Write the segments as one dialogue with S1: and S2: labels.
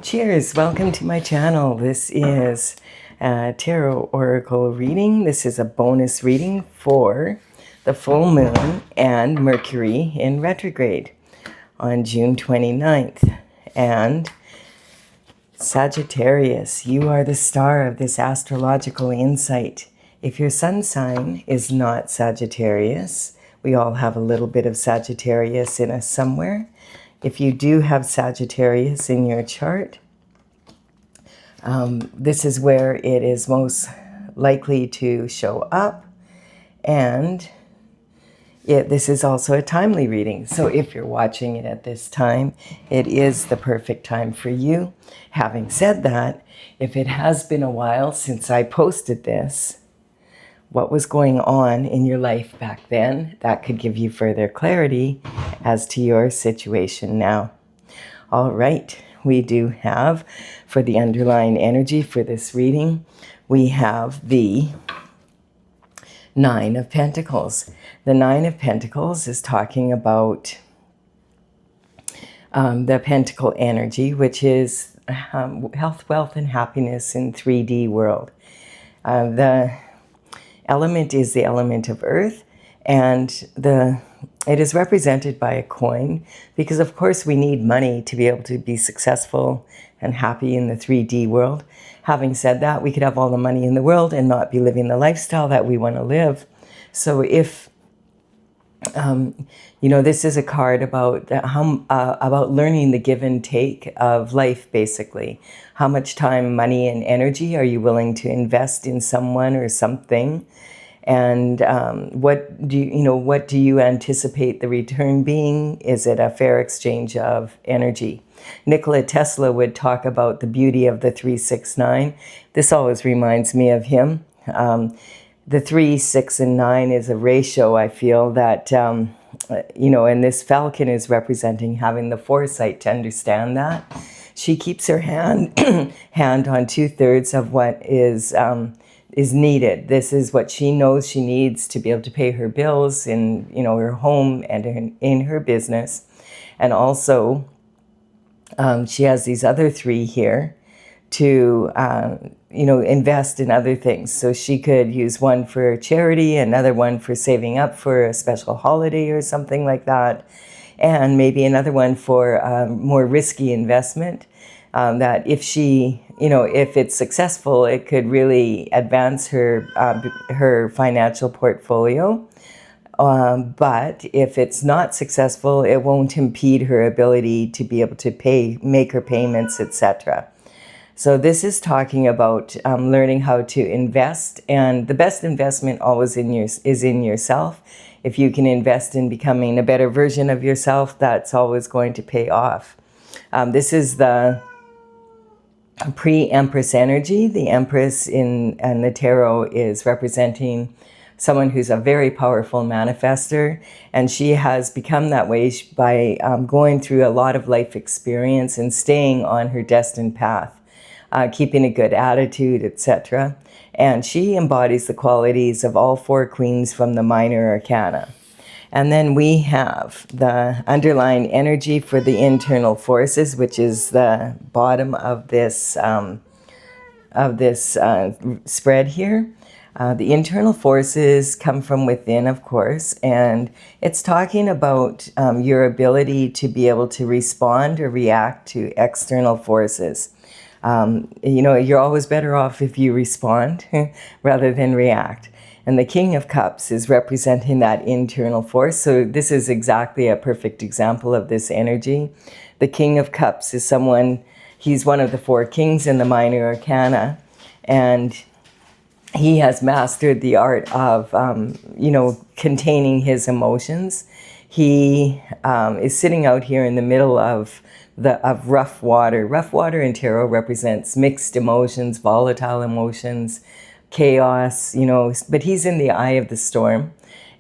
S1: Cheers! Welcome to my channel. This is a Tarot Oracle reading. This is a bonus reading for the full moon and Mercury in retrograde on June 29th. And Sagittarius, you are the star of this astrological insight. If your sun sign is not Sagittarius, we all have a little bit of Sagittarius in us somewhere. If you do have Sagittarius in your chart, this is where it is most likely to show up. And this is also a timely reading. So if you're watching it at this time, it is the perfect time for you. Having said that, if it has been a while since I posted this, what was going on in your life back then, that could give you further clarity as to your situation now. All right, we do have, for the underlying energy for this reading, we have the Nine of Pentacles. The Nine of Pentacles is talking about the Pentacle energy, which is health, wealth, and happiness in 3D world. The element is the element of earth, and it is represented by a coin because, of course, we need money to be able to be successful and happy in the 3D world. Having said that, we could have all the money in the world and not be living the lifestyle that we want to live. So if this is a card about about learning the give and take of life, basically. How much time, money, and energy are you willing to invest in someone or something? And what do you anticipate the return being? Is it a fair exchange of energy? Nikola Tesla would talk about the beauty of the 369. This always reminds me of him. The 3, 6, and 9 is a ratio, I feel, that, and this falcon is representing having the foresight to understand that. She keeps her hand on 2/3 of what is needed. This is what she knows she needs to be able to pay her bills in, her home and in her business. And also, she has these other 3 here to, invest in other things. So she could use one for charity, another one for saving up for a special holiday or something like that, and maybe another one for more risky investment. That if she, if it's successful, it could really advance her financial portfolio. But if it's not successful, it won't impede her ability to be able to make her payments, etc. So this is talking about learning how to invest, and the best investment always is in yourself. If you can invest in becoming a better version of yourself, that's always going to pay off. This is the pre-Empress energy. The Empress in the tarot is representing someone who's a very powerful manifester, and she has become that way by going through a lot of life experience and staying on her destined path. Keeping a good attitude, etc. And she embodies the qualities of all 4 queens from the minor arcana. And then we have the underlying energy for the internal forces, which is the bottom of this spread here. The internal forces come from within, of course, and it's talking about your ability to be able to respond or react to external forces. You're always better off if you respond rather than react. And the King of Cups is representing that internal force. So this is exactly a perfect example of this energy. The King of Cups is he's one of the 4 kings in the minor arcana. And he has mastered the art of, containing his emotions. He is sitting out here in the middle of rough water. Rough water in tarot represents mixed emotions, volatile emotions, chaos, but he's in the eye of the storm,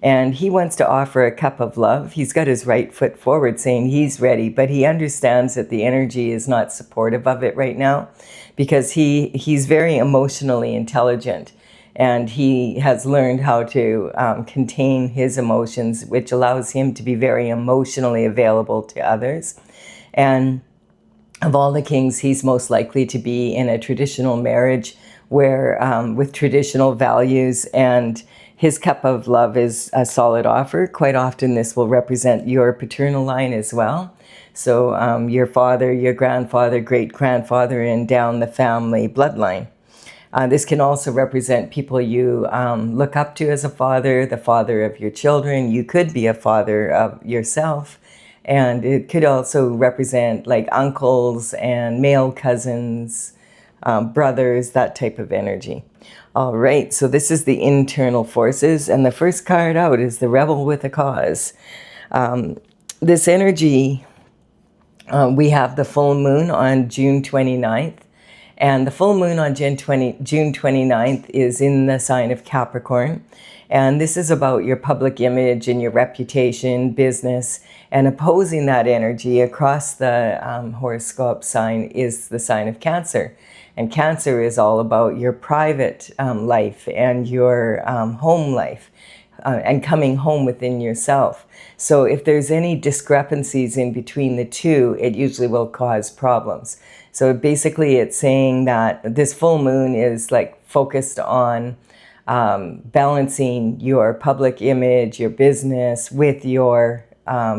S1: and he wants to offer a cup of love. He's got his right foot forward saying he's ready, but he understands that the energy is not supportive of it right now because he's very emotionally intelligent, and he has learned how to contain his emotions, which allows him to be very emotionally available to others. And of all the kings, he's most likely to be in a traditional marriage where with traditional values, and his cup of love is a solid offer. Quite often this will represent your paternal line as well. So your father, your grandfather, great-grandfather, and down the family bloodline. This can also represent people you look up to as a father, the father of your children. You could be a father of yourself. And it could also represent like uncles and male cousins, brothers, that type of energy. All right, so this is the internal forces. And the first card out is the Rebel with a Cause. This energy, we have the full moon on June 29th. And the full moon on June 29th is in the sign of Capricorn. And this is about your public image and your reputation, business, and opposing that energy across the horoscope sign is the sign of Cancer. And Cancer is all about your private life and your home life and coming home within yourself. So if there's any discrepancies in between the two, it usually will cause problems. So basically it's saying that this full moon is like focused on balancing your public image, your business with your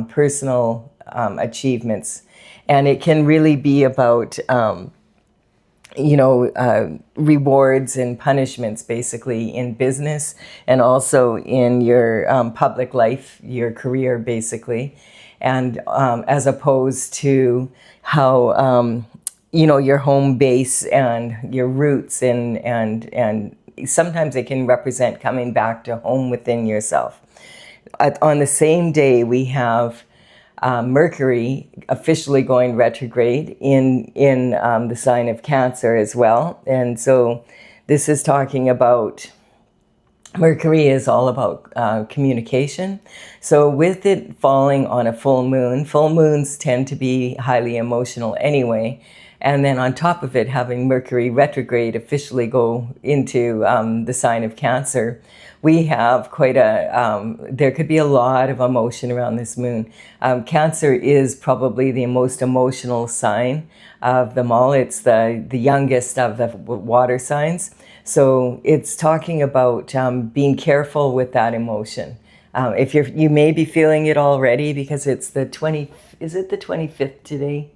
S1: personal achievements. And it can really be about, rewards and punishments basically in business and also in your public life, your career basically. And as opposed to how, your home base and your roots and sometimes it can represent coming back to home within yourself. On the same day, we have Mercury officially going retrograde in the sign of Cancer as well. And so this is talking about, Mercury is all about communication. So with it falling on a full moons tend to be highly emotional anyway. And then on top of it, having Mercury retrograde officially go into the sign of Cancer, we have quite there could be a lot of emotion around this moon. Cancer is probably the most emotional sign of them all. It's the youngest of the water signs. So it's talking about being careful with that emotion. If you may be feeling it already because it's is it the 25th today?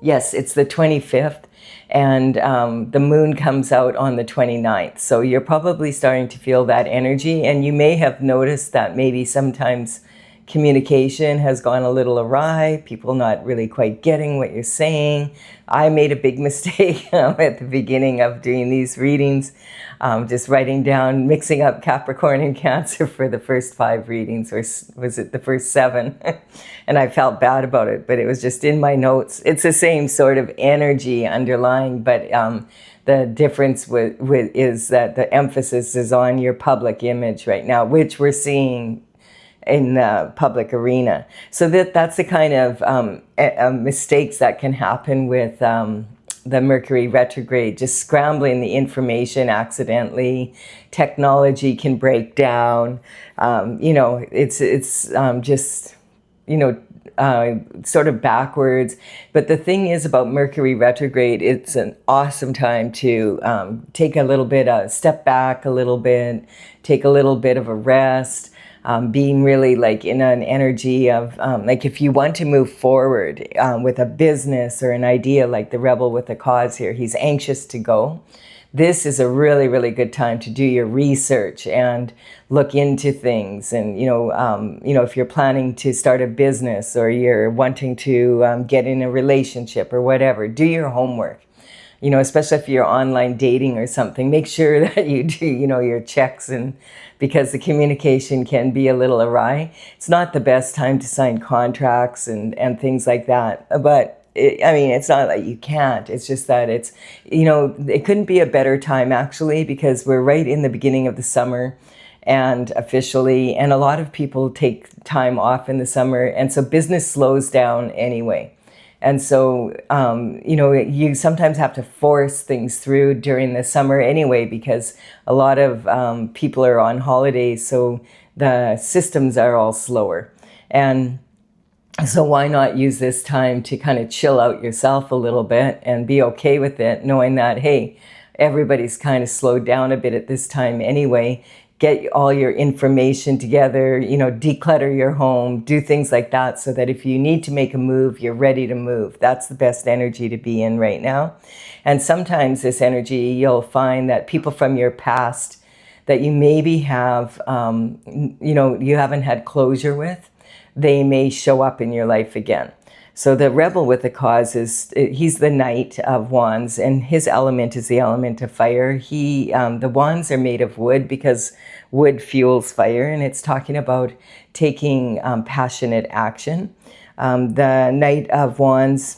S1: Yes, it's the 25th, and the moon comes out on the 29th. So you're probably starting to feel that energy, and you may have noticed that maybe sometimes communication has gone a little awry, people not really quite getting what you're saying. I made a big mistake at the beginning of doing these readings, just writing down, mixing up Capricorn and Cancer for the first 5 readings, or was it the first 7? And I felt bad about it, but it was just in my notes. It's the same sort of energy underlying, but the difference is that the emphasis is on your public image right now, which we're seeing in the public arena. So that's the kind of mistakes that can happen with the Mercury retrograde, just scrambling the information accidentally. Technology can break down. It's just, sort of backwards. But the thing is about Mercury retrograde, it's an awesome time to take a little bit, step back a little bit, take a little bit of a rest. Being really like in an energy of like if you want to move forward with a business or an idea, like the Rebel with a Cause here, he's anxious to go. This is a really, really good time to do your research and look into things. And, if you're planning to start a business or you're wanting to get in a relationship or whatever, do your homework. Especially if you're online dating or something, make sure that you do, your checks, and because the communication can be a little awry. It's not the best time to sign contracts and things like that. But it's not that you can't. It's just that it's, it couldn't be a better time actually, because we're right in the beginning of the summer and officially, and a lot of people take time off in the summer. And so business slows down anyway. And so, you sometimes have to force things through during the summer anyway, because a lot of people are on holidays, so the systems are all slower. And So why not use this time to kind of chill out yourself a little bit and be okay with it, knowing that, hey, everybody's kind of slowed down a bit at this time anyway. Get all your information together, declutter your home, do things like that so that if you need to make a move, you're ready to move. That's the best energy to be in right now. And sometimes this energy, you'll find that people from your past that you maybe have, you haven't had closure with, they may show up in your life again. So the rebel with the cause he's the Knight of Wands, and his element is the element of fire. The wands are made of wood because wood fuels fire, and it's talking about taking passionate action. The Knight of Wands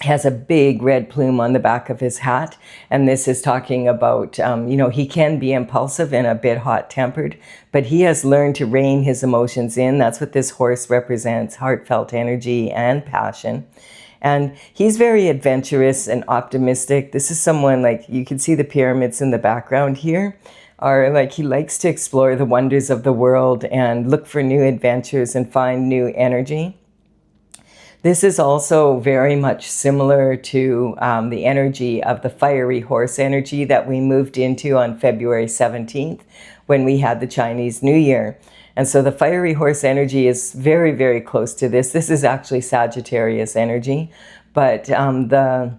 S1: has a big red plume on the back of his hat. And this is talking about, he can be impulsive and a bit hot-tempered, but he has learned to rein his emotions in. That's what this horse represents, heartfelt energy and passion. And he's very adventurous and optimistic. This is someone, like, you can see the pyramids in the background here, are like, he likes to explore the wonders of the world and look for new adventures and find new energy. This is also very much similar to the energy of the fiery horse energy that we moved into on February 17th when we had the Chinese New Year. And so the fiery horse energy is very, very close to this. This is actually Sagittarius energy, but the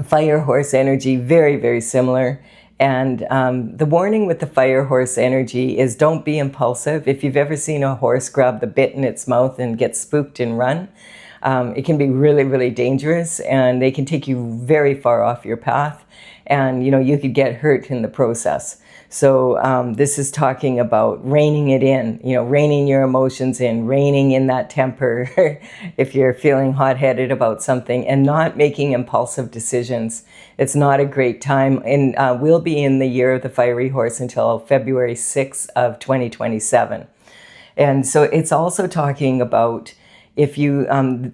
S1: fire horse energy, very, very similar. And the warning with the fire horse energy is don't be impulsive. If you've ever seen a horse grab the bit in its mouth and get spooked and run, it can be really, really dangerous, and they can take you very far off your path, and you could get hurt in the process. So this is talking about reining it in, reining your emotions in, reining in that temper if you're feeling hot-headed about something, and not making impulsive decisions. It's not a great time, and we'll be in the year of the fiery horse until February 6th of 2027. And so it's also talking about, if you,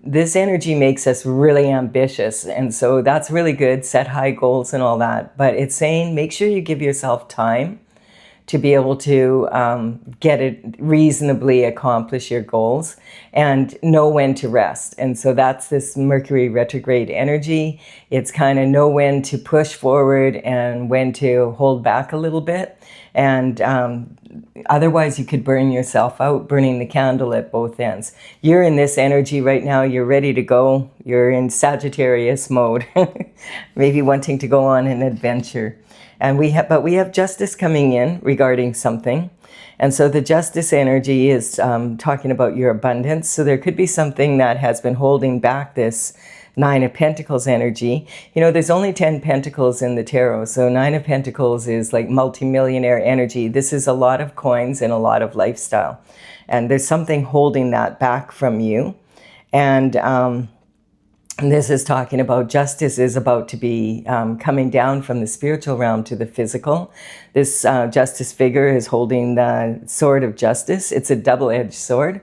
S1: this energy makes us really ambitious, and so that's really good, set high goals and all that, but it's saying make sure you give yourself time to be able to get it reasonably accomplish your goals and know when to rest. And so that's this Mercury retrograde energy. It's kind of know when to push forward and when to hold back a little bit. And otherwise you could burn yourself out, burning the candle at both ends. You're in this energy right now. You're ready to go. You're in Sagittarius mode, maybe wanting to go on an adventure. And we have justice coming in regarding something. And so the justice energy is talking about your abundance. So there could be something that has been holding back this Nine of Pentacles energy. There's only 10 pentacles in the tarot. So Nine of Pentacles is like multimillionaire energy. This is a lot of coins and a lot of lifestyle. And there's something holding that back from you. And this is talking about justice is about to be coming down from the spiritual realm to the physical. This justice figure is holding the sword of justice. It's a double-edged sword.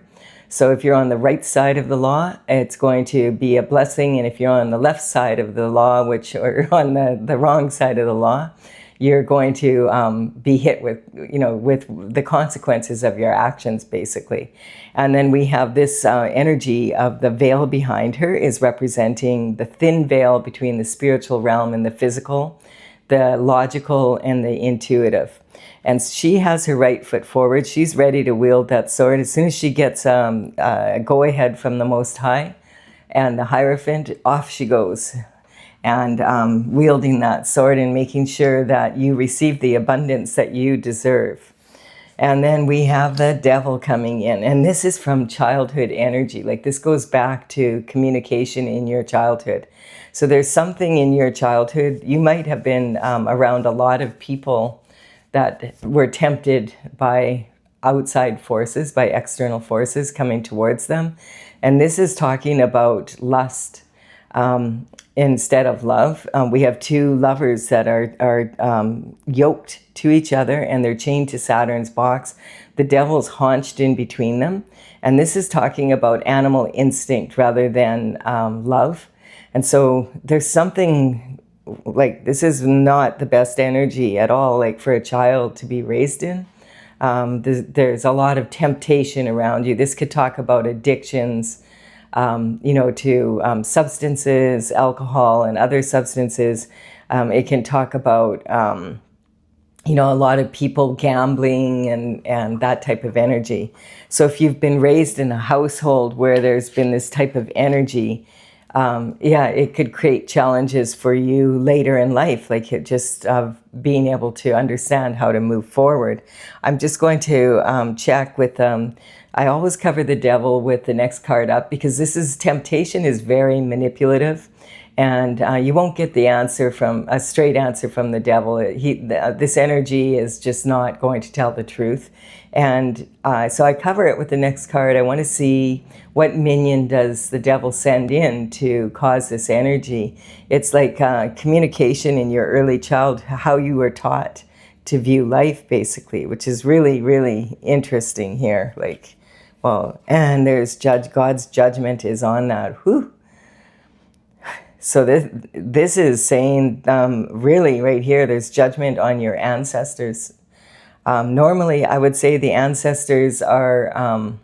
S1: So if you're on the right side of the law, it's going to be a blessing. And if you're on the left side of the law, or on the wrong side of the law, you're going to be hit with, with the consequences of your actions, basically. And then we have this energy of the veil behind her is representing the thin veil between the spiritual realm and the physical, the logical and the intuitive. And she has her right foot forward. She's ready to wield that sword. As soon as she gets a go-ahead from the Most High and the Hierophant, off she goes. And wielding that sword and making sure that you receive the abundance that you deserve. And then we have the devil coming in. And this is from childhood energy. Like, this goes back to communication in your childhood. So there's something in your childhood. You might have been around a lot of people that were tempted by outside forces, by external forces coming towards them. And this is talking about lust instead of love. We have two lovers that are yoked to each other, and they're chained to Saturn's box. The devil's haunched in between them. And this is talking about animal instinct rather than love. And so there's something, like, this is not the best energy at all, like, for a child to be raised in. There's a lot of temptation around you. This could talk about addictions, to substances, alcohol, and other substances. It can talk about, a lot of people gambling and that type of energy. So if you've been raised in a household where there's been this type of energy, it could create challenges for you later in life, like it just being able to understand how to move forward. I'm just going to check with, I always cover the devil with the next card up, because temptation is very manipulative, and you won't get a straight answer from the devil. This energy is just not going to tell the truth. And so I cover it with the next card. I want to see what minion does the devil send in to cause this energy. It's like communication in your early childhood, how you were taught to view life, basically, which is really, really interesting here. And there's God's judgment is on that. Whew. So this is saying, really right here, there's judgment on your ancestors. Normally, I would say the ancestors are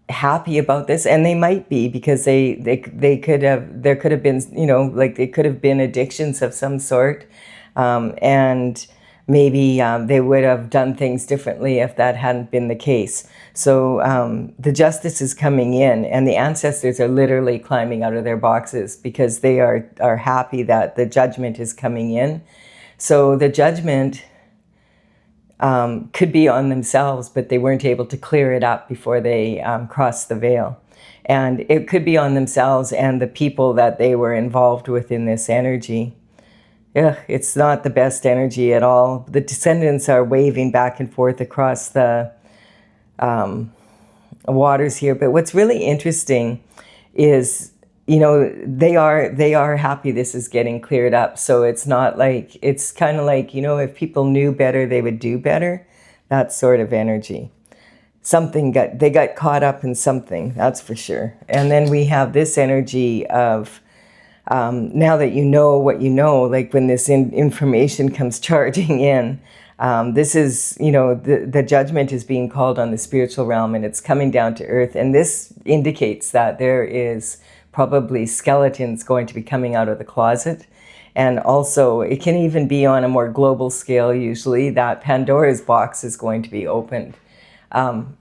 S1: happy about this, and they might be, because there could have been, they could have been addictions of some sort, and maybe they would have done things differently if that hadn't been the case. So the justice is coming in, and the ancestors are literally climbing out of their boxes because they are happy that the judgment is coming in. So the judgment could be on themselves, but they weren't able to clear it up before they crossed the veil. And it could be on themselves and the people that they were involved with in this energy. It's not the best energy at all. The descendants are waving back and forth across the waters here. But what's really interesting is, they are happy this is getting cleared up. So it's kind of like, if people knew better, they would do better. That sort of energy. They got caught up in something, that's for sure. And then we have this energy of, now that you know what you know, like when this information comes charging in, this is, the judgment is being called on the spiritual realm, and it's coming down to earth. And this indicates that there is probably skeletons going to be coming out of the closet. And also, it can even be on a more global scale, usually, that Pandora's box is going to be opened. And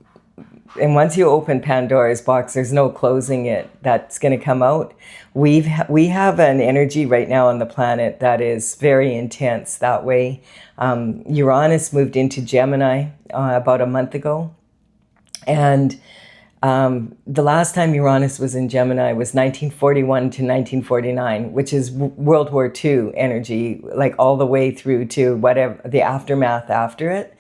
S1: once you open Pandora's box, there's no closing it. That's going to come out. We have an energy right now on the planet that is very intense that way. Uranus moved into Gemini about a month ago. And the last time Uranus was in Gemini was 1941 to 1949, which is World War II energy, like all the way through to whatever the aftermath after it.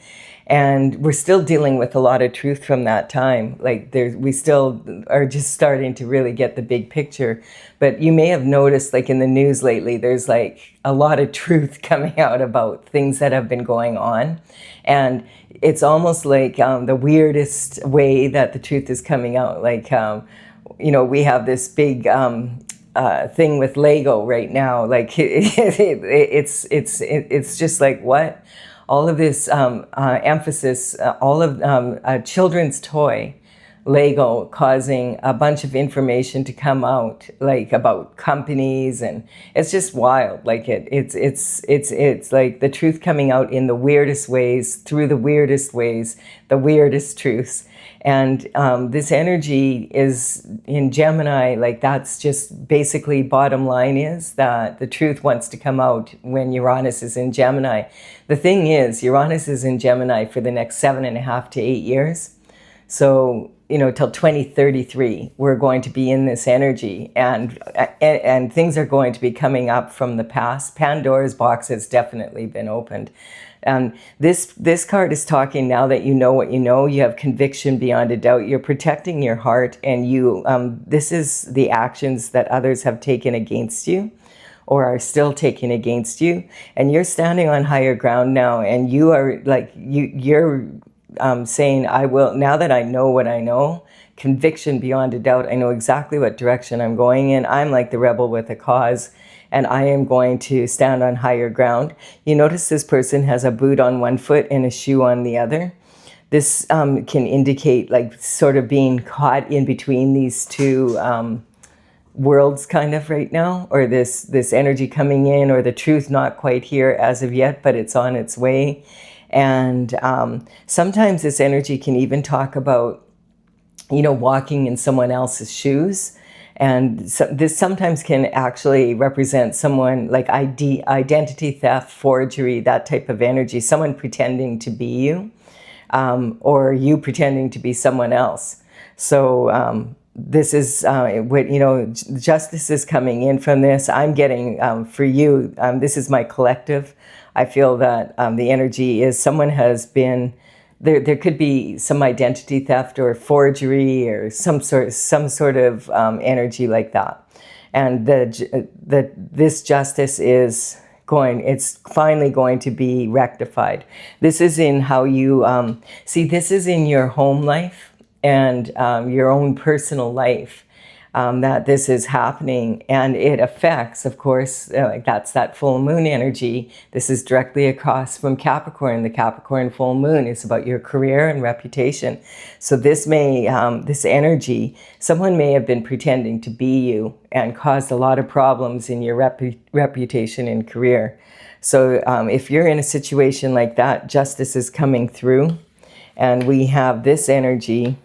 S1: And we're still dealing with a lot of truth from that time. We still are just starting to really get the big picture. But you may have noticed, in the news lately, there's a lot of truth coming out about things that have been going on. And it's almost like the weirdest way that the truth is coming out. We have this big thing with Lego right now. It's just like, what? All of this emphasis, all of a children's toy, Lego, causing a bunch of information to come out, about companies, and it's just wild. It's like the truth coming out in the weirdest ways, through the weirdest ways, the weirdest truths. And this energy is in Gemini, that's just basically bottom line is that the truth wants to come out when Uranus is in Gemini. The thing is, Uranus is in Gemini for the next 7.5 to 8 years. So, till 2033, we're going to be in this energy, and things are going to be coming up from the past. Pandora's box has definitely been opened. This card is talking, now that you know what you know, you have conviction beyond a doubt, you're protecting your heart, and this is the actions that others have taken against you or are still taking against you, and you're standing on higher ground now, and you are you're saying, I will, now that I know what I know, conviction beyond a doubt. I know exactly what direction I'm going in. I'm like the rebel with a cause, and I am going to stand on higher ground. You notice this person has a boot on one foot and a shoe on the other. This can indicate like sort of being caught in between these two worlds kind of right now, or this energy coming in, or the truth not quite here as of yet, but it's on its way. And sometimes this energy can even talk about, you know, walking in someone else's shoes. And so this sometimes can actually represent someone like identity theft, forgery, that type of energy, someone pretending to be you, or you pretending to be someone else. So this is what, you know, justice is coming in from this. I'm getting for you, this is my collective. I feel that the energy is someone has been there could be some identity theft or forgery or some sort of energy like that. And this justice is it's finally going to be rectified. This is in how you see, this is in your home life and your own personal life, that this is happening, and it affects, of course, like that's that full moon energy. This is directly across from Capricorn. The Capricorn full moon is about your career and reputation. So this may, this energy, someone may have been pretending to be you and caused a lot of problems in your reputation and career. So if you're in a situation like that, justice is coming through, and we have this energy.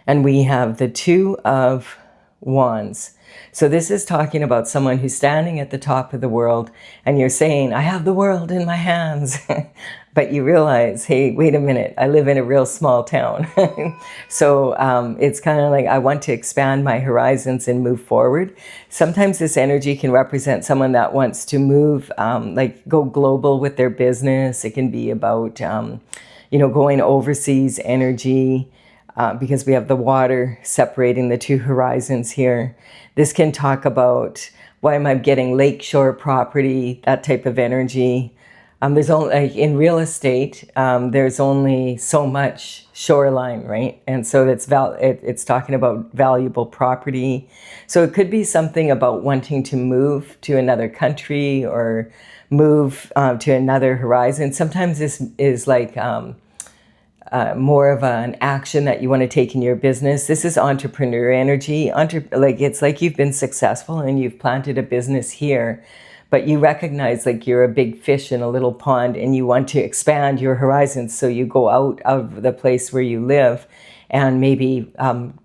S1: And we have the Two of Wands. So this is talking about someone who's standing at the top of the world, and you're saying, I have the world in my hands. But you realize, hey, wait a minute, I live in a real small town. So it's kind of like, I want to expand my horizons and move forward. Sometimes this energy can represent someone that wants to move, like go global with their business. It can be about, you know, going overseas energy. Because we have the water separating the two horizons here. This can talk about, why am I getting lakeshore property, that type of energy. There's only, like in real estate, there's only so much shoreline, right? And so it's talking about valuable property. So it could be something about wanting to move to another country or move to another horizon. Sometimes this is like, more of an action that you want to take in your business. This is entrepreneur energy. Like it's like you've been successful and you've planted a business here, but you recognize like you're a big fish in a little pond and you want to expand your horizons. So you go out of the place where you live and maybe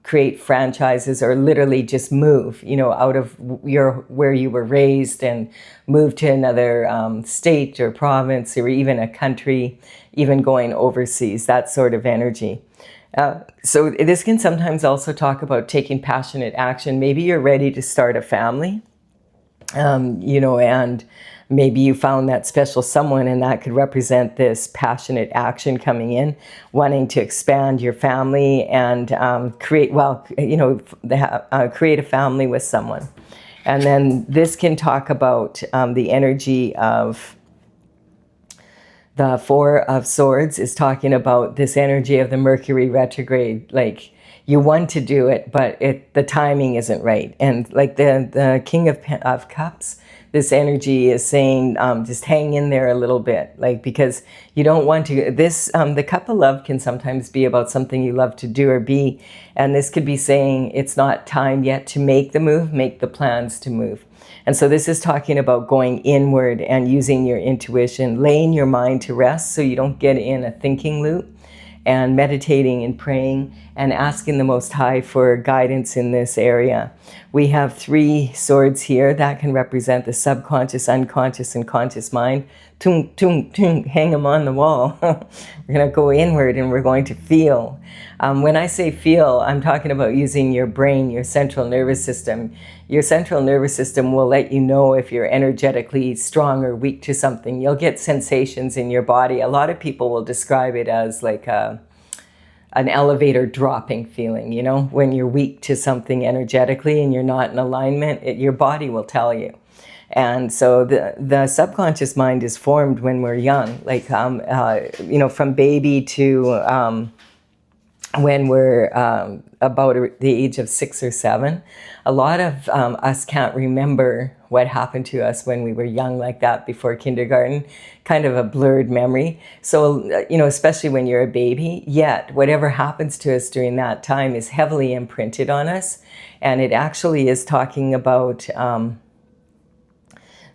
S1: create franchises, or literally just move, you know, out of where you were raised and move to another state or province, or even a country, even going overseas, that sort of energy. So this can sometimes also talk about taking passionate action. Maybe you're ready to start a family, you know, and maybe you found that special someone, and that could represent this passionate action coming in, wanting to expand your family and create a family with someone. And then this can talk about the energy of the Four of Swords is talking about this energy of the Mercury retrograde. Like you want to do it, but the timing isn't right. And like the King of Cups, this energy is saying, just hang in there a little bit, like, because you don't want to, the cup of love can sometimes be about something you love to do or be. And this could be saying it's not time yet to make the move, make the plans to move. And so this is talking about going inward and using your intuition, laying your mind to rest so you don't get in a thinking loop, and meditating and praying and asking the Most High for guidance in this area. We have 3 swords here that can represent the subconscious, unconscious, and conscious mind. Tung, tung, tung, hang them on the wall. We're going to go inward and we're going to feel. When I say feel, I'm talking about using your brain, your central nervous system. Your central nervous system will let you know if you're energetically strong or weak to something. You'll get sensations in your body. A lot of people will describe it as like an elevator dropping feeling, you know, when you're weak to something energetically and you're not in alignment, your body will tell you. And so the subconscious mind is formed when we're young, like, you know, from baby to when we're about the age of 6 or 7. A lot of us can't remember what happened to us when we were young like that before kindergarten, kind of a blurred memory. So, especially when you're a baby, yet whatever happens to us during that time is heavily imprinted on us. And it actually is talking about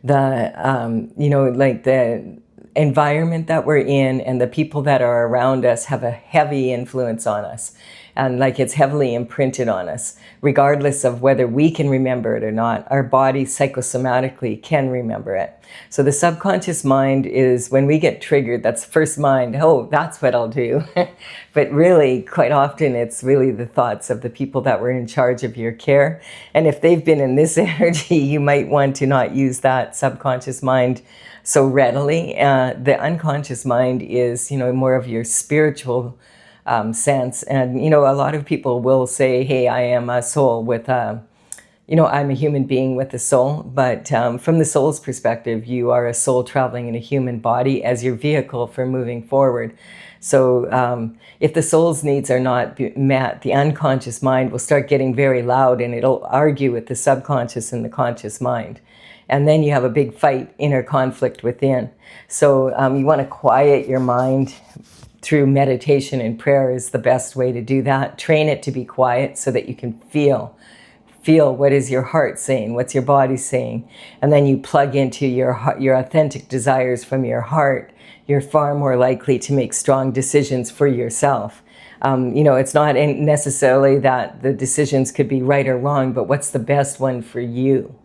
S1: the environment that we're in and the people that are around us have a heavy influence on us. And it's heavily imprinted on us, regardless of whether we can remember it or not. Our body psychosomatically can remember it. So the subconscious mind is when we get triggered, that's first mind, oh, that's what I'll do. But really, quite often, it's really the thoughts of the people that were in charge of your care. And if they've been in this energy, you might want to not use that subconscious mind so readily. The unconscious mind is, more of your spiritual sense. And, a lot of people will say, hey, I am a soul with I'm a human being with a soul. But from the soul's perspective, you are a soul traveling in a human body as your vehicle for moving forward. So if the soul's needs are not met, the unconscious mind will start getting very loud and it'll argue with the subconscious and the conscious mind. And then you have a big fight, inner conflict within. So you want to quiet your mind through meditation and prayer is the best way to do that. Train it to be quiet so that you can feel what is your heart saying, what's your body saying. And then you plug into your authentic desires from your heart. You're far more likely to make strong decisions for yourself. It's not necessarily that the decisions could be right or wrong, but what's the best one for you?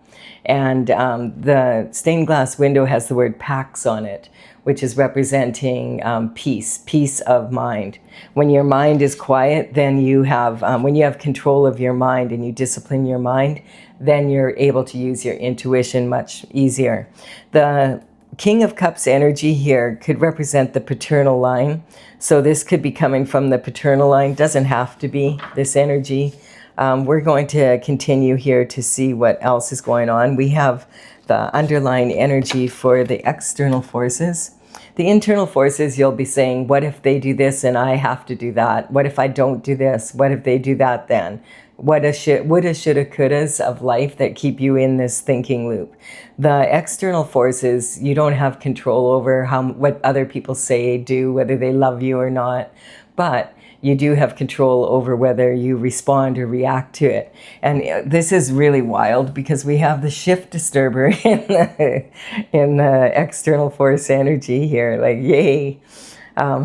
S1: And the stained glass window has the word Pax on it, which is representing peace of mind. When your mind is quiet, then you have, when you have control of your mind and you discipline your mind, then you're able to use your intuition much easier. The King of Cups energy here could represent the paternal line. So this could be coming from the paternal line, doesn't have to be this energy. We're going to continue here to see what else is going on. We have the underlying energy for the external forces. The internal forces, you'll be saying, what if they do this and I have to do that? What if I don't do this? What if they do that then? Woulda, shoulda, couldas of life that keep you in this thinking loop. The external forces, you don't have control over what other people say, do, whether they love you or not. But you do have control over whether you respond or react to it. And this is really wild because we have the shift disturber in the external force energy here, yay.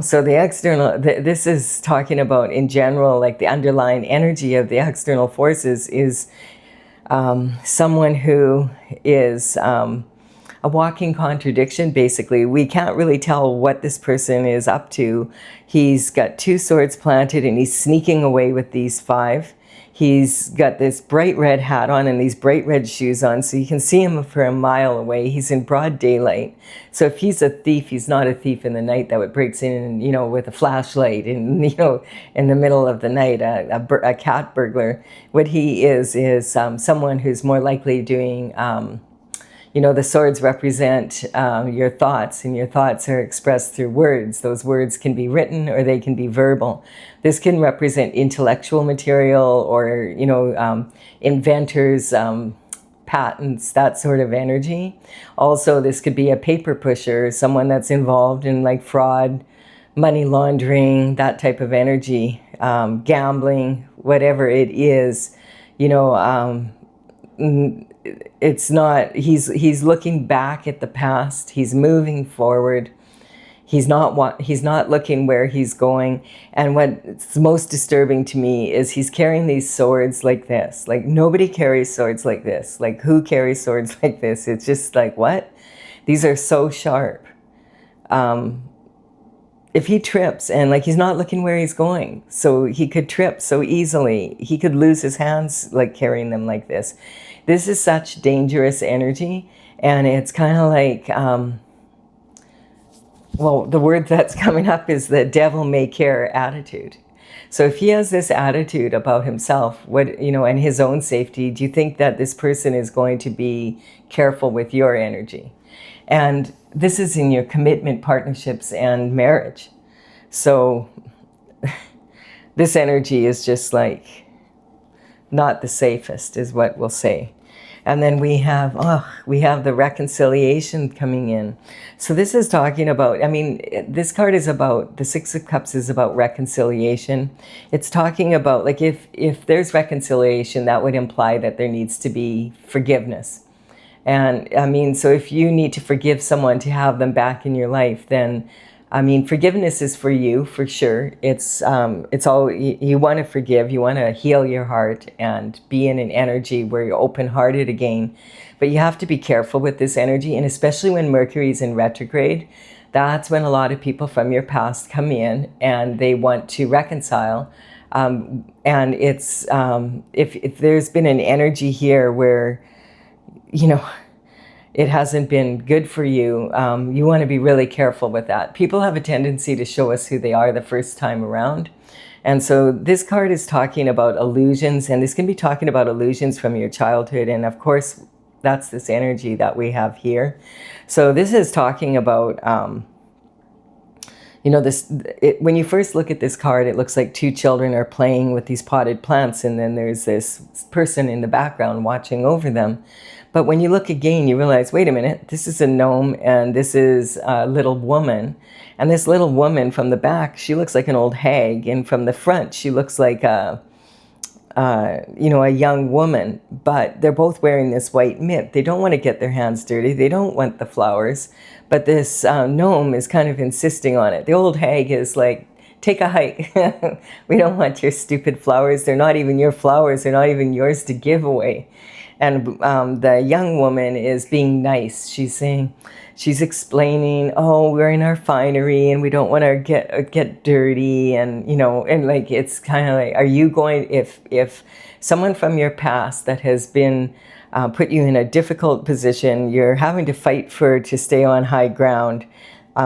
S1: So the external, this is talking about in general, the underlying energy of the external forces is someone who is a walking contradiction, basically. We can't really tell what this person is up to. He's got 2 swords planted and he's sneaking away with these 5. He's got this bright red hat on and these bright red shoes on, so you can see him for a mile away. He's in broad daylight. So if he's a thief, he's not a thief in the night that breaks in, with a flashlight and, in the middle of the night, a cat burglar. What he is someone who's more likely doing, the swords represent your thoughts, and your thoughts are expressed through words. Those words can be written or they can be verbal. This can represent intellectual material or, inventors, patents, that sort of energy. Also, this could be a paper pusher, someone that's involved in fraud, money laundering, that type of energy, gambling, whatever it is, it's not, he's looking back at the past, he's moving forward, he's not looking where he's going. And what's most disturbing to me is he's carrying these swords like this. Nobody carries swords like this. Who carries swords like this? It's just what? These are so sharp. If he trips and he's not looking where he's going, so he could trip so easily, he could lose his hands carrying them like this. This is such dangerous energy, and it's kind of the word that's coming up is the devil may care attitude. So if he has this attitude about himself, and his own safety, do you think that this person is going to be careful with your energy? And this is in your commitment, partnerships, and marriage. So this energy is just like not the safest, is what we'll say. And then we have the reconciliation coming in. So this is talking about, I mean, this card is about, the Six of Cups is about reconciliation. It's talking about, like, if there's reconciliation, that would imply that there needs to be forgiveness. And I mean, so if you need to forgive someone to have them back in your life, then I mean, forgiveness is for you, for sure. It's all, you want to forgive, you want to heal your heart and be in an energy where you're open-hearted again. But you have to be careful with this energy, and especially when Mercury is in retrograde, that's when a lot of people from your past come in and they want to reconcile. And it's, if there's been an energy here where, you know, it hasn't been good for you, you want to be really careful with that. People have a tendency to show us who they are the first time around. And so this card is talking about illusions, and this can be talking about illusions from your childhood. And of course, that's this energy that we have here. So this is talking about, you know, when you first look at this card, it looks like two children are playing with these potted plants, and then there's this person in the background watching over them. But when you look again, you realize, wait a minute, this is a gnome and this is a little woman. And this little woman from the back, she looks like an old hag. And from the front, she looks like a young woman. But they're both wearing this white mitt. They don't want to get their hands dirty. They don't want the flowers. But this gnome is kind of insisting on it. The old hag is like, take a hike. We don't want your stupid flowers. They're not even your flowers. They're not even yours to give away. And the young woman is being nice. She's saying, she's explaining, oh, we're in our finery and we don't want to get dirty. And, you know, and like, it's kind of like, are you going, if someone from your past that has been put you in a difficult position, you're having to fight to stay on high ground,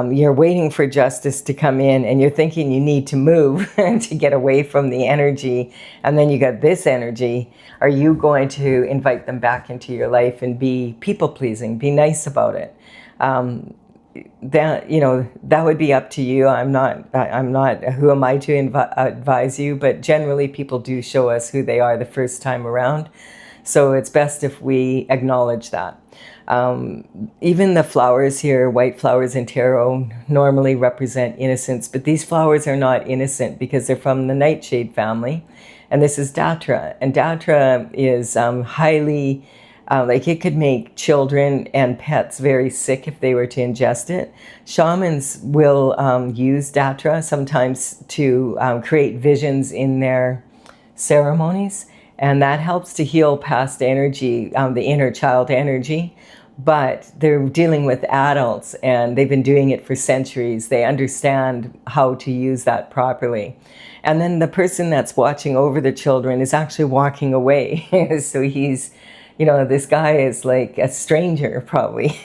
S1: you're waiting for justice to come in, and you're thinking you need to move to get away from the energy, and then you got this energy. Are you going to invite them back into your life and be people-pleasing, be nice about it? That, you know, that would be up to you. I'm not, who am I to advise you? But generally, people do show us who they are the first time around. So it's best if we acknowledge that. Even the flowers here, white flowers in tarot, normally represent innocence, but these flowers are not innocent because they're from the nightshade family. And this is Datra. And Datra is highly, like, it could make children and pets very sick if they were to ingest it. Shamans will use Datra sometimes to create visions in their ceremonies. And that helps to heal past energy, the inner child energy. But they're dealing with adults, and they've been doing it for centuries. They understand how to use that properly. And then the person that's watching over the children is actually walking away. So he's, you know, this guy is like a stranger probably.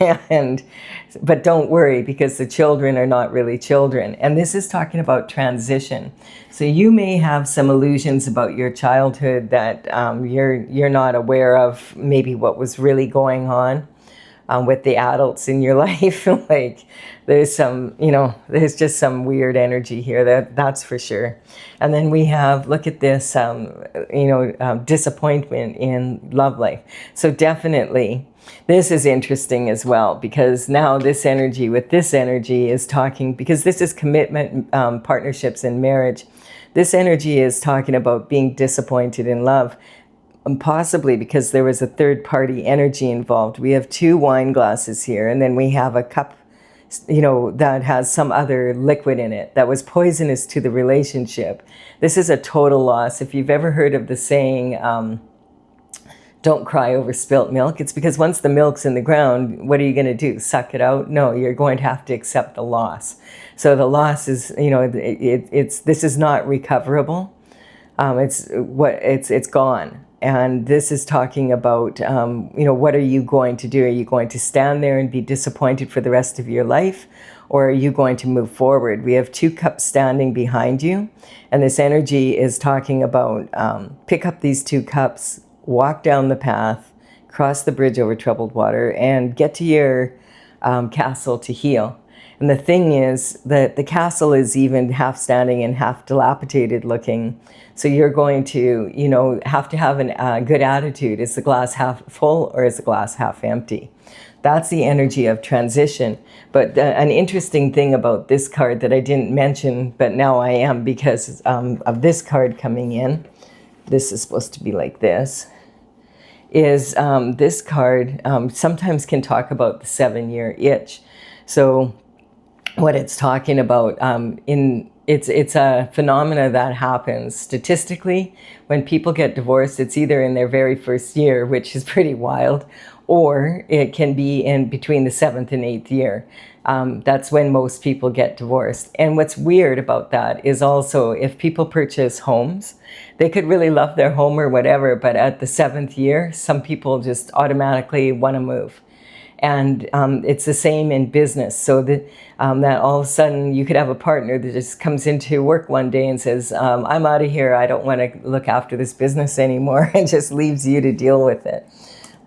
S1: But don't worry, because the children are not really children. And this is talking about transition. So you may have some illusions about your childhood that you're not aware of, maybe what was really going on with the adults in your life. Like, there's some, you know, there's just some weird energy here, that's for sure. And then we have, look at this, disappointment in love life. So definitely, this is interesting as well, because now this energy with this energy is talking, because this is commitment, partnerships and marriage. This energy is talking about being disappointed in love. Possibly because there was a third party energy involved. We have two wine glasses here, and then we have a cup, you know, that has some other liquid in it that was poisonous to the relationship. This is a total loss. If you've ever heard of the saying, don't cry over spilt milk, it's because once the milk's in the ground, what are you going to do? Suck it out? No, you're going to have to accept the loss. So the loss is, you know, this is not recoverable. It's gone. And this is talking about, what are you going to do? Are you going to stand there and be disappointed for the rest of your life? Or are you going to move forward? We have two cups standing behind you. And this energy is talking about pick up these two cups, walk down the path, cross the bridge over troubled water, and get to your castle to heal. And the thing is that the castle is even half standing and half dilapidated looking. So you're going to, you know, have to have a good attitude. Is the glass half full or is the glass half empty? That's the energy of transition. But an interesting thing about this card that I didn't mention, but now I am because of this card coming in, this is supposed to be like this, is this card sometimes can talk about the 7-year itch. So what it's talking about, it's a phenomena that happens statistically when people get divorced. It's either in their very first year, which is pretty wild, or it can be in between the 7th and 8th year. That's when most people get divorced. And what's weird about that is also if people purchase homes, they could really love their home or whatever, but at the 7th year, some people just automatically want to move. And it's the same in business. So that all of a sudden you could have a partner that just comes into work one day and says, I'm out of here. I don't want to look after this business anymore, and just leaves you to deal with it.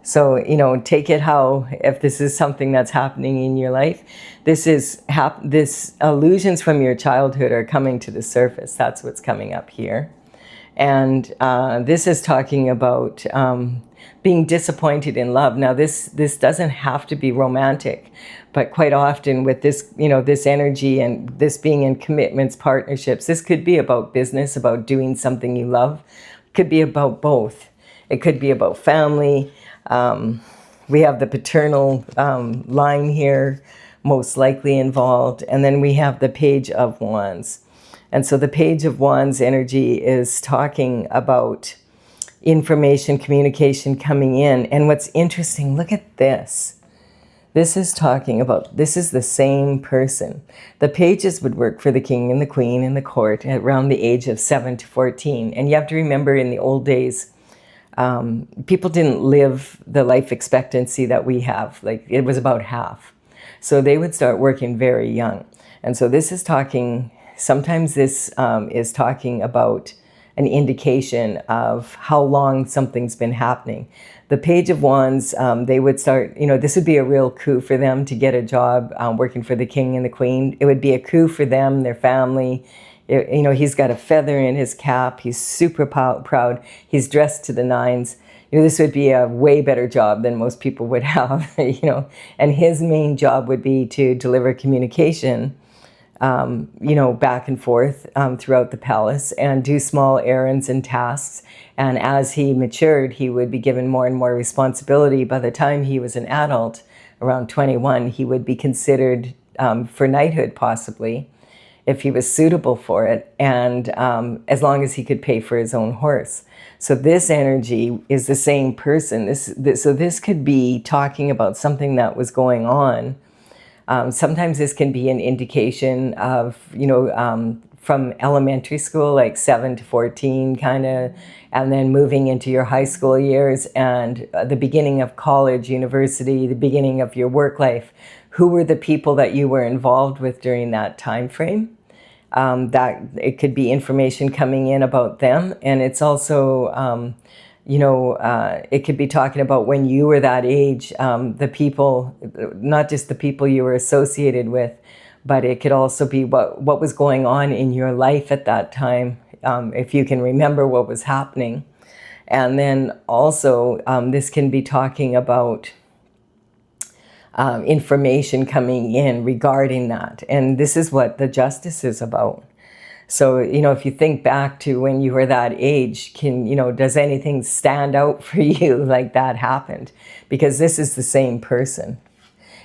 S1: So, you know, take it how, if this is something that's happening in your life, this illusions from your childhood are coming to the surface. That's what's coming up here. And this is talking about being disappointed in love. Now, this doesn't have to be romantic, but quite often with this, you know, this energy and this being in commitments, partnerships, this could be about business, about doing something you love. It could be about both. It could be about family. We have the paternal line here, most likely involved. And then we have the Page of Wands. And so the Page of Wands energy is talking about information, communication coming in. And what's interesting, look at this. This is talking about, this is the same person. The pages would work for the king and the queen and the court at around the age of 7 to 14. And you have to remember, in the old days, people didn't live the life expectancy that we have. Like, it was about half. So they would start working very young. And so this is talking, sometimes this is talking about an indication of how long something's been happening. The Page of Wands, they would start, you know, this would be a real coup for them to get a job working for the king and the queen. It would be a coup for them, their family. You know, he's got a feather in his cap. He's super proud. He's dressed to the nines. You know, this would be a way better job than most people would have, you know. And his main job would be to deliver communication, you know, back and forth throughout the palace, and do small errands and tasks. And as he matured, he would be given more and more responsibility. By the time he was an adult, around 21, he would be considered for knighthood, possibly, if he was suitable for it, and as long as he could pay for his own horse. So this energy is the same person. So this could be talking about something that was going on. Sometimes this can be an indication of, you know, from elementary school, like 7 to 14 kind of, and then moving into your high school years and the beginning of college, university, the beginning of your work life. Who were the people that you were involved with during that time frame? That it could be information coming in about them. And it's also, you know, it could be talking about when you were that age, the people, not just the people you were associated with, but it could also be what was going on in your life at that time, if you can remember what was happening. And then also, this can be talking about information coming in regarding that. And this is what the Justice is about. So, you know, if you think back to when you were that age, you know, does anything stand out for you like that happened? Because this is the same person.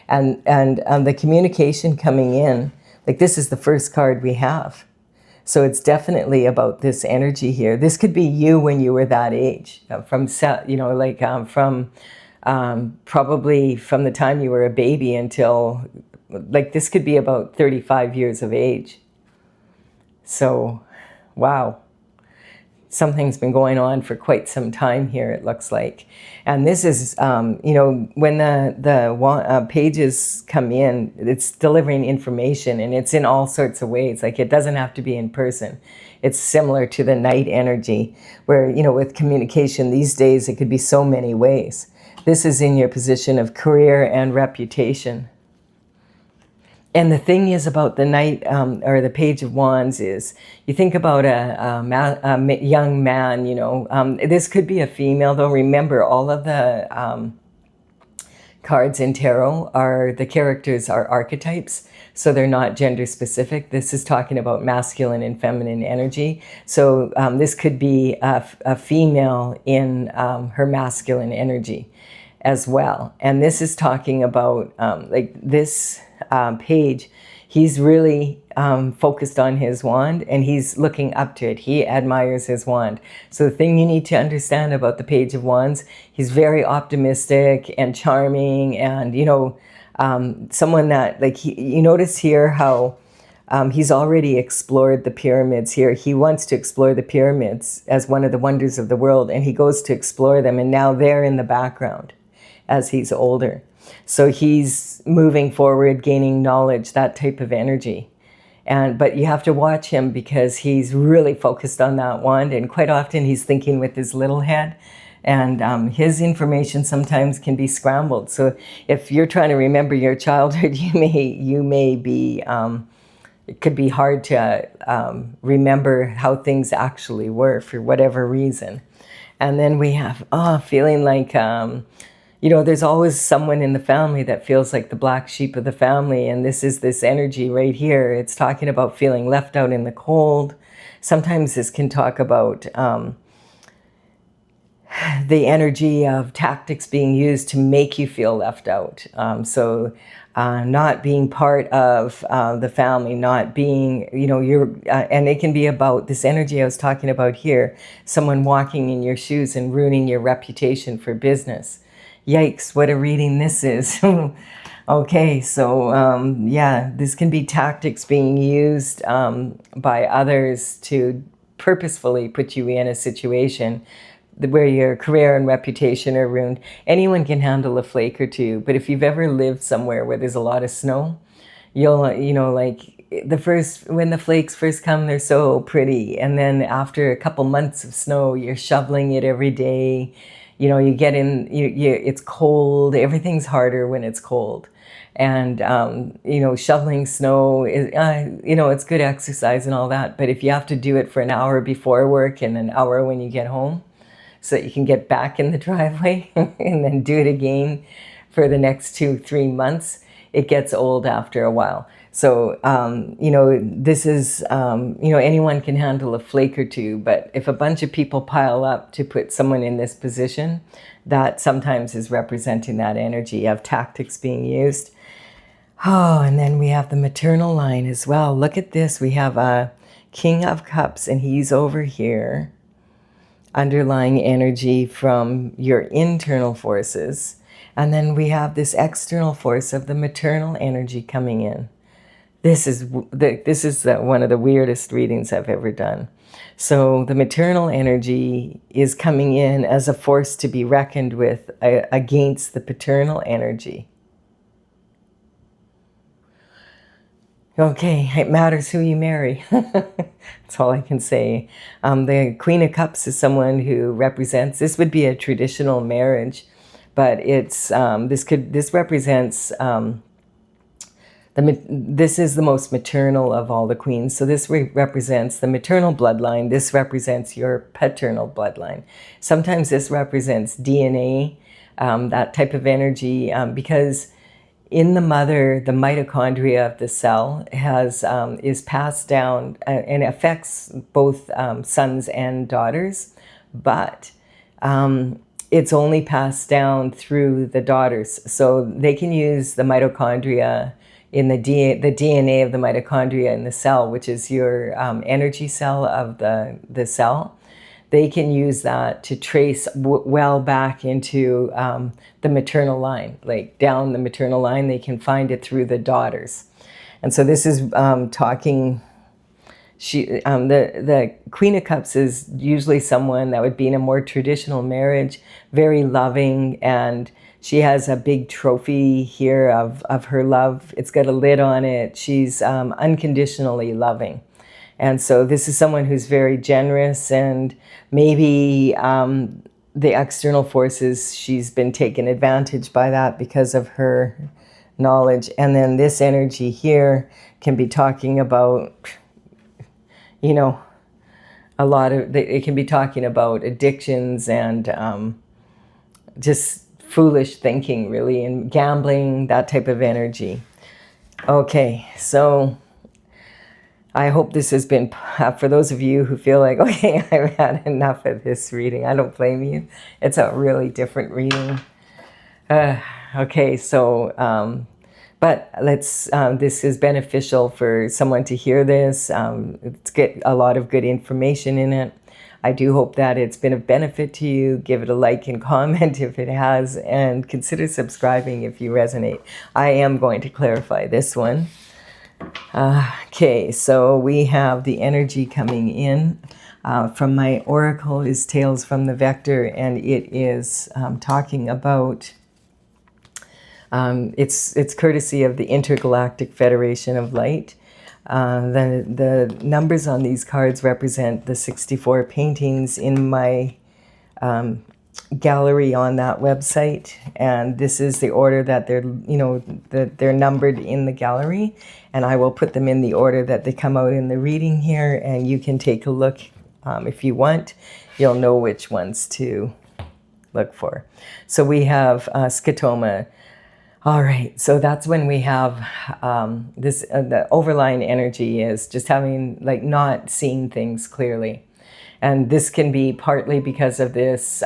S1: And the communication coming in, like, this is the first card we have. So it's definitely about this energy here. This could be you when you were that age, from, you know, like from probably from the time you were a baby until, like, this could be about 35 years of age. So, wow. Something's been going on for quite some time here, it looks like. And this is, you know, when the pages come in, it's delivering information, and it's in all sorts of ways. Like, it doesn't have to be in person. It's similar to the Knight energy, where, you know, with communication these days, it could be so many ways. This is in your position of career and reputation. And the thing is about the Knight or the Page of Wands is, you think about a young man, you know, this could be a female though. Remember, all of the cards in tarot are, the characters are archetypes, so they're not gender specific. This is talking about masculine and feminine energy. So this could be a female in her masculine energy as well. And this is talking about like this page, he's really focused on his wand and he's looking up to it. He admires his wand. So the thing you need to understand about the Page of Wands, he's very optimistic and charming, and, you know, someone that, like, you notice here how he's already explored the pyramids here. He wants to explore the pyramids as one of the wonders of the world, and he goes to explore them, and now they're in the background as he's older. So he's moving forward, gaining knowledge, that type of energy. But you have to watch him because he's really focused on that wand, and quite often he's thinking with his little head, and his information sometimes can be scrambled. So if you're trying to remember your childhood, you may be, it could be hard to remember how things actually were for whatever reason. And then we have feeling like, you know, there's always someone in the family that feels like the black sheep of the family. And this is this energy right here. It's talking about feeling left out in the cold. Sometimes this can talk about the energy of tactics being used to make you feel left out. Not being part of the family, not being, you know, and it can be about this energy I was talking about here, someone walking in your shoes and ruining your reputation for business. Yikes, what a reading this is. Okay, so yeah, this can be tactics being used by others to purposefully put you in a situation where your career and reputation are ruined. Anyone can handle a flake or two, but if you've ever lived somewhere where there's a lot of snow, you'll, you know, like when the flakes first come, they're so pretty. And then after a couple months of snow, you're shoveling it every day. You know, you get in, it's cold, everything's harder when it's cold. And, you know, shoveling snow, is, you know, it's good exercise and all that. But if you have to do it for an hour before work and an hour when you get home, so that you can get back in the driveway and then do it again for the next 2-3 months, it gets old after a while. So, you know, this is, you know, anyone can handle a flake or two, but if a bunch of people pile up to put someone in this position, that sometimes is representing that energy of tactics being used. Oh, and then we have the maternal line as well. Look at this. We have a King of Cups, and he's over here. Underlying energy from your internal forces. And then we have this external force of the maternal energy coming in. This is one of the weirdest readings I've ever done. So the maternal energy is coming in as a force to be reckoned with against the paternal energy. Okay, it matters who you marry. That's all I can say. The Queen of Cups is someone who represents, this would be a traditional marriage, but it's this represents this is the most maternal of all the queens. So this represents the maternal bloodline. This represents your paternal bloodline. Sometimes this represents DNA, that type of energy, because in the mother, the mitochondria of the cell is passed down and affects both sons and daughters, but it's only passed down through the daughters. So they can use the mitochondria in the DNA of the mitochondria in the cell, which is your energy cell of the cell. They can use that to trace well back into the maternal line, like down the maternal line. They can find it through the daughters. And so this is talking, the Queen of Cups is usually someone that would be in a more traditional marriage, very loving, and she has a big trophy here of her love. It's got a lid on it. She's unconditionally loving. And so this is someone who's very generous, and maybe the external forces, she's been taken advantage by that because of her knowledge. And then this energy here can be talking about, you know, it can be talking about addictions and just foolish thinking, really, and gambling, that type of energy. Okay, so I hope this has been, for those of you who feel like, okay, I've had enough of this reading, I don't blame you. It's a really different reading. Okay, so, but this is beneficial for someone to hear this. It's get a lot of good information in it. I do hope that it's been of benefit to you. Give it a like and comment if it has, and consider subscribing if you resonate. I am going to clarify this one. Okay, so we have the energy coming in from my oracle is Tales from the Vector, and it is talking about, it's courtesy of the Intergalactic Federation of Light. The numbers on these cards represent the 64 paintings in my gallery on that website, and this is the order that they're numbered in the gallery, and I will put them in the order that they come out in the reading here, and you can take a look if you want. You'll know which ones to look for. So we have scotoma. All right, so that's when we have this, the overlying energy is just having, like, not seeing things clearly. And this can be partly because of this,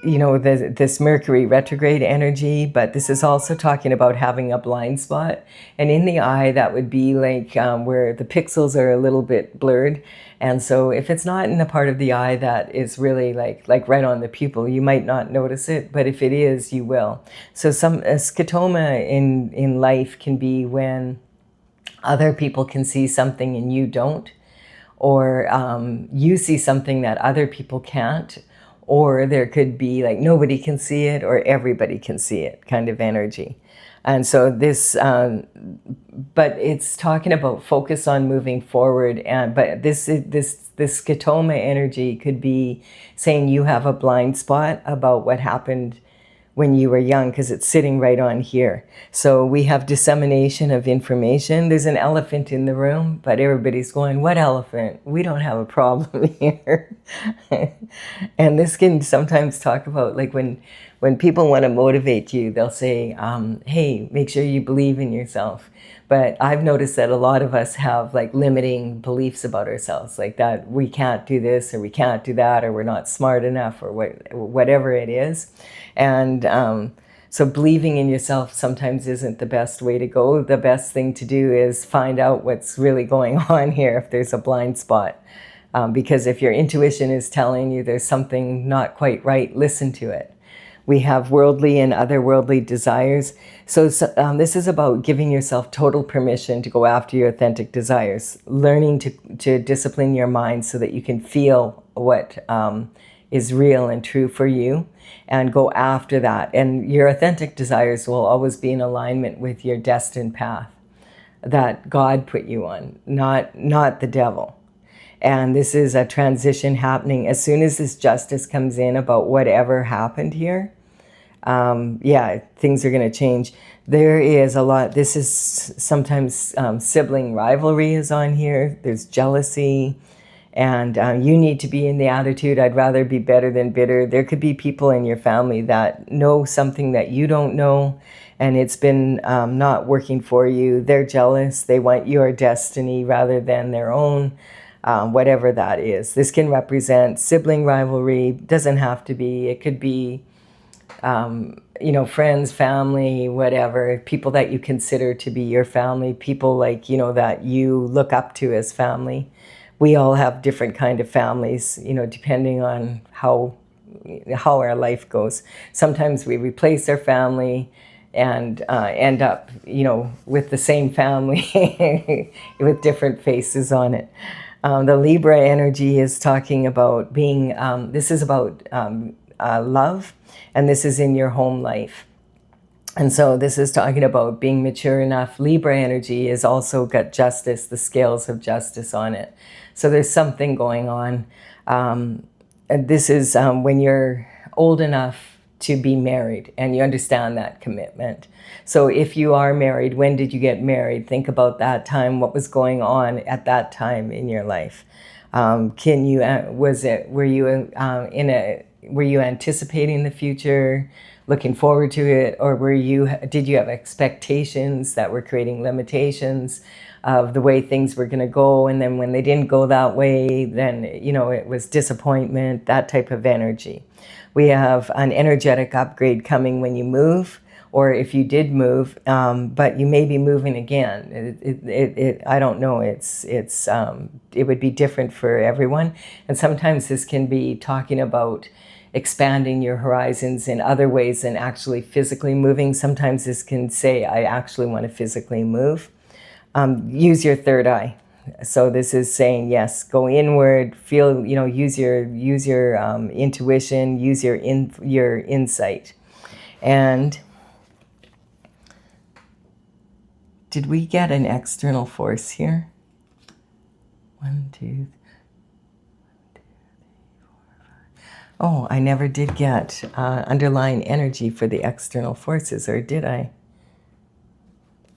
S1: this Mercury retrograde energy, but this is also talking about having a blind spot. And in the eye, that would be like where the pixels are a little bit blurred. And so if it's not in a part of the eye that is really like right on the pupil, you might not notice it, but if it is, you will. So a scotoma in life can be when other people can see something and you don't, or you see something that other people can't, or there could be like nobody can see it or everybody can see it kind of energy. And so this, but it's talking about focus on moving forward. But this scotoma energy could be saying you have a blind spot about what happened when you were young, because it's sitting right on here. So we have dissemination of information. There's an elephant in the room, but everybody's going, what elephant? We don't have a problem here. And this can sometimes talk about, like, when people want to motivate you, they'll say, hey, make sure you believe in yourself. But I've noticed that a lot of us have like limiting beliefs about ourselves, like that we can't do this or we can't do that, or we're not smart enough, or whatever it is. And so believing in yourself sometimes isn't the best way to go. The best thing to do is find out what's really going on here if there's a blind spot. Because if your intuition is telling you there's something not quite right, listen to it. We have worldly and otherworldly desires. So this is about giving yourself total permission to go after your authentic desires, learning to discipline your mind so that you can feel what is real and true for you, and go after that. And your authentic desires will always be in alignment with your destined path that God put you on, not the devil. And this is a transition happening. As soon as this justice comes in about whatever happened here, things are going to change. There is a lot. This is sometimes sibling rivalry is on here. There's jealousy. And you need to be in the attitude, I'd rather be better than bitter. There could be people in your family that know something that you don't know, and it's been not working for you. They're jealous. They want your destiny rather than their own. Whatever that is. This can represent sibling rivalry. Doesn't have to be. It could be, friends, family, whatever, people that you consider to be your family, people like, that you look up to as family. We all have different kind of families, depending on how our life goes. Sometimes we replace our family and end up, with the same family with different faces on it. The Libra energy is talking about being, this is about love, and this is in your home life. And so this is talking about being mature enough. Libra energy is also got justice, the scales of justice on it. So there's something going on. And this is when you're old enough to be married, and you understand that commitment. So if you are married, when did you get married? Think about that time. What was going on at that time in your life? Can you were you anticipating the future, looking forward to it, or did you have expectations that were creating limitations of the way things were going to go, and then when they didn't go that way, then it was disappointment, that type of energy. We have an energetic upgrade coming when you move, or if you did move, but you may be moving again. I don't know. It would be different for everyone, and sometimes this can be talking about expanding your horizons in other ways than actually physically moving. Sometimes this can say, I actually want to physically move. Use your third eye. So this is saying, yes, go inward, feel, use your intuition, use your insight. And did we get an external force here? 1, 2, 3, 4, 5. Oh, I never did get underlying energy for the external forces, or did I?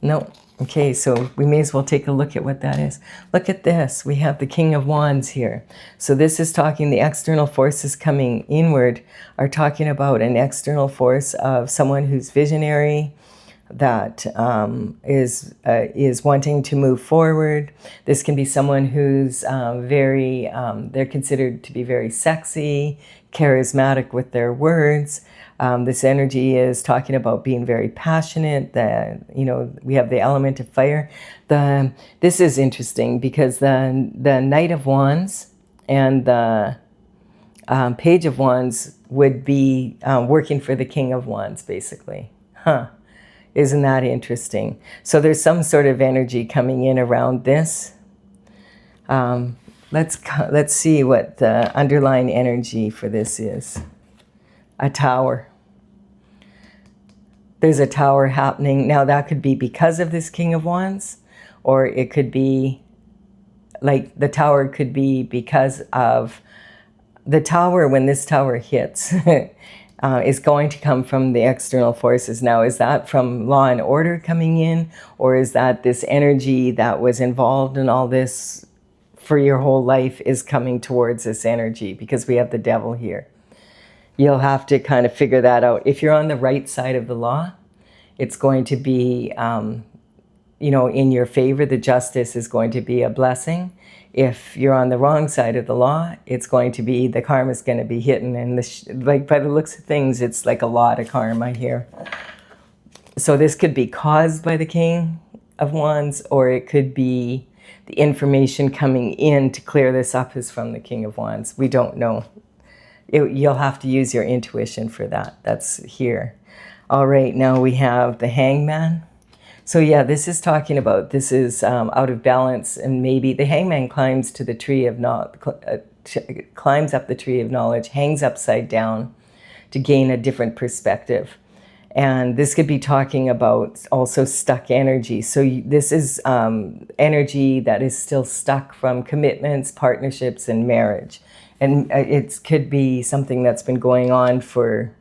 S1: No. Okay, so we may as well take a look at what that is. Look at this. We have the King of Wands here. So this is talking, the external forces coming inward are talking about an external force of someone who's visionary, that is wanting to move forward. This can be someone who's they're considered to be very sexy, charismatic with their words. This energy is talking about being very passionate. We have the element of fire. This is interesting because the Knight of Wands and the Page of Wands would be working for the King of Wands, basically. Isn't that interesting? So there's some sort of energy coming in around this. Let's see what the underlying energy for this is. A tower. There's a tower happening. Now that could be because of this King of Wands, or it could be like the tower could be because of the tower. When this tower hits, is going to come from the external forces. Now, is that from law and order coming in, or is that this energy that was involved in all this for your whole life is coming towards this energy? Because we have the devil here. You'll have to kind of figure that out. If you're on the right side of the law, it's going to be, in your favor. The justice is going to be a blessing. If you're on the wrong side of the law, it's going to be, the karma is going to be hitting. And by the looks of things, it's like a lot of karma here. So this could be caused by the King of Wands, or it could be the information coming in to clear this up is from the King of Wands. We don't know. You'll have to use your intuition for that. That's here. All right, now we have the Hangman. So yeah, this is talking about, this is out of balance, and maybe the Hangman climbs to the tree of climbs up the tree of knowledge, hangs upside down to gain a different perspective. And this could be talking about also stuck energy. So this is energy that is still stuck from commitments, partnerships, and marriage. And it could be something that's been going on for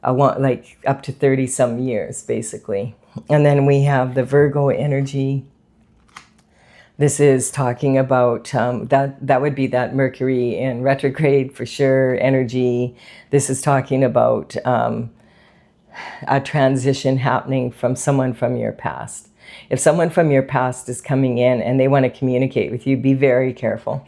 S1: like up to 30 some years, basically. And then we have the Virgo energy. This is talking about that would be that Mercury in retrograde for sure energy. This is talking about a transition happening from someone from your past. If someone from your past is coming in and they want to communicate with you, be very careful.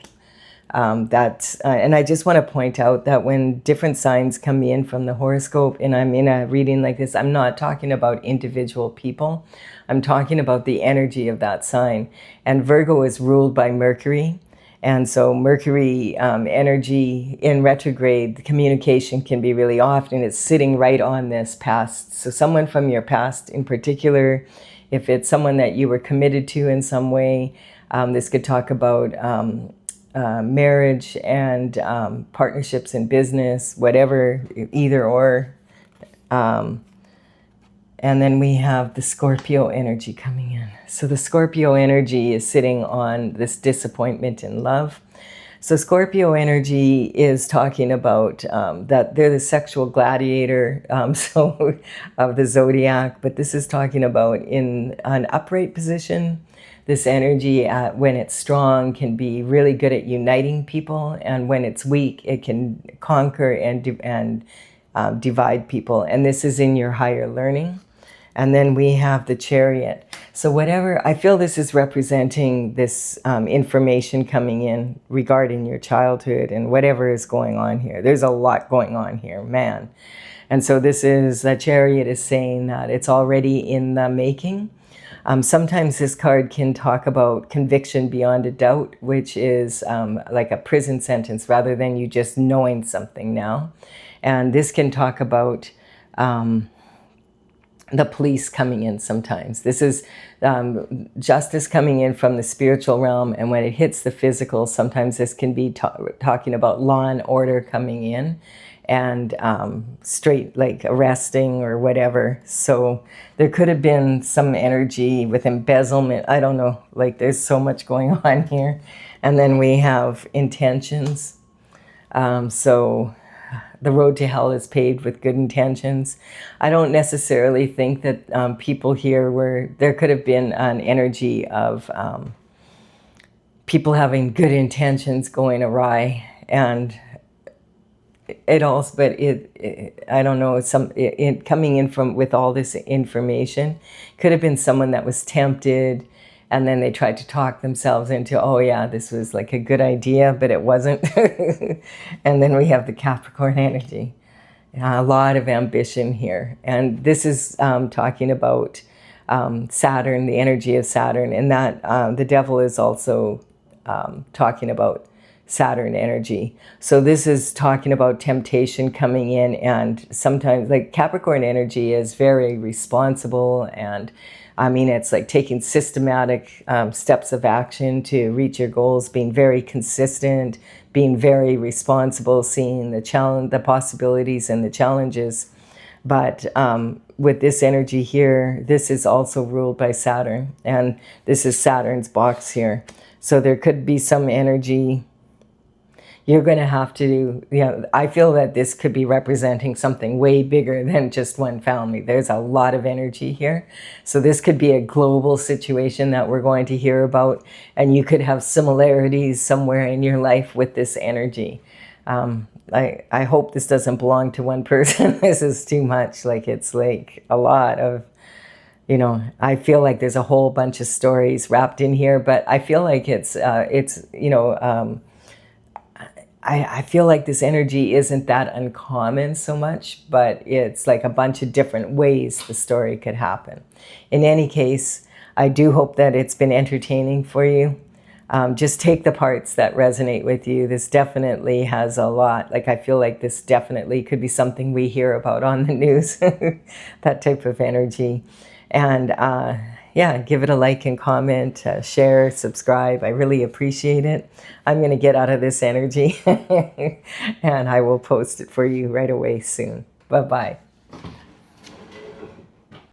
S1: And I just want to point out that when different signs come in from the horoscope, and I'm in a reading like this, I'm not talking about individual people. I'm talking about the energy of that sign. And Virgo is ruled by Mercury. And so Mercury energy in retrograde, the communication can be really off, and it's sitting right on this past. So someone from your past in particular, if it's someone that you were committed to in some way, this could talk about marriage and partnerships in business, whatever, either or. And then we have the Scorpio energy coming in. So the Scorpio energy is sitting on this disappointment in love. So Scorpio energy is talking about that they're the sexual gladiator so of the zodiac, but this is talking about in an upright position. This energy, when it's strong, can be really good at uniting people, and when it's weak, it can conquer and divide people. And this is in your higher learning. And then we have the Chariot. So whatever, I feel this is representing this information coming in regarding your childhood and whatever is going on here. There's a lot going on here, man. And so this is, the Chariot is saying that it's already in the making. Sometimes this card can talk about conviction beyond a doubt, which is like a prison sentence rather than you just knowing something now. And this can talk about the police coming in sometimes. This is justice coming in from the spiritual realm, and when it hits the physical, sometimes this can be talking about law and order coming in and straight like arresting or whatever. So there could have been some energy with embezzlement. I don't know, like there's so much going on here. And then we have intentions. So the road to hell is paved with good intentions. I don't necessarily think that people here there could have been an energy of people having good intentions going awry, and it also, but I don't know, it coming in from with all this information, could have been someone that was tempted, and then they tried to talk themselves into, oh yeah, this was like a good idea, but it wasn't. And then we have the Capricorn energy. A lot of ambition here. And this is talking about Saturn, the energy of Saturn. And that the devil is also talking about Saturn energy. So this is talking about temptation coming in, and sometimes like Capricorn energy is very responsible, and I mean, it's like taking systematic steps of action to reach your goals, being very consistent, being very responsible, seeing the possibilities and the challenges. But with this energy here, this is also ruled by Saturn, and this is Saturn's box here. So there could be some energy. You're going to have to, I feel that this could be representing something way bigger than just one family. There's a lot of energy here. So this could be a global situation that we're going to hear about, and you could have similarities somewhere in your life with this energy. I hope this doesn't belong to one person. This is too much. Like, it's like a lot of, I feel like there's a whole bunch of stories wrapped in here, but I feel like I feel like this energy isn't that uncommon so much, but it's like a bunch of different ways the story could happen. In any case, I do hope that it's been entertaining for you. Just take the parts that resonate with you. This definitely has a lot. Like, I feel like this definitely could be something we hear about on the news, that type of energy. And yeah, give it a like and comment, share, subscribe. I really appreciate it. I'm going to get out of this energy and I will post it for you right away soon. Bye-bye.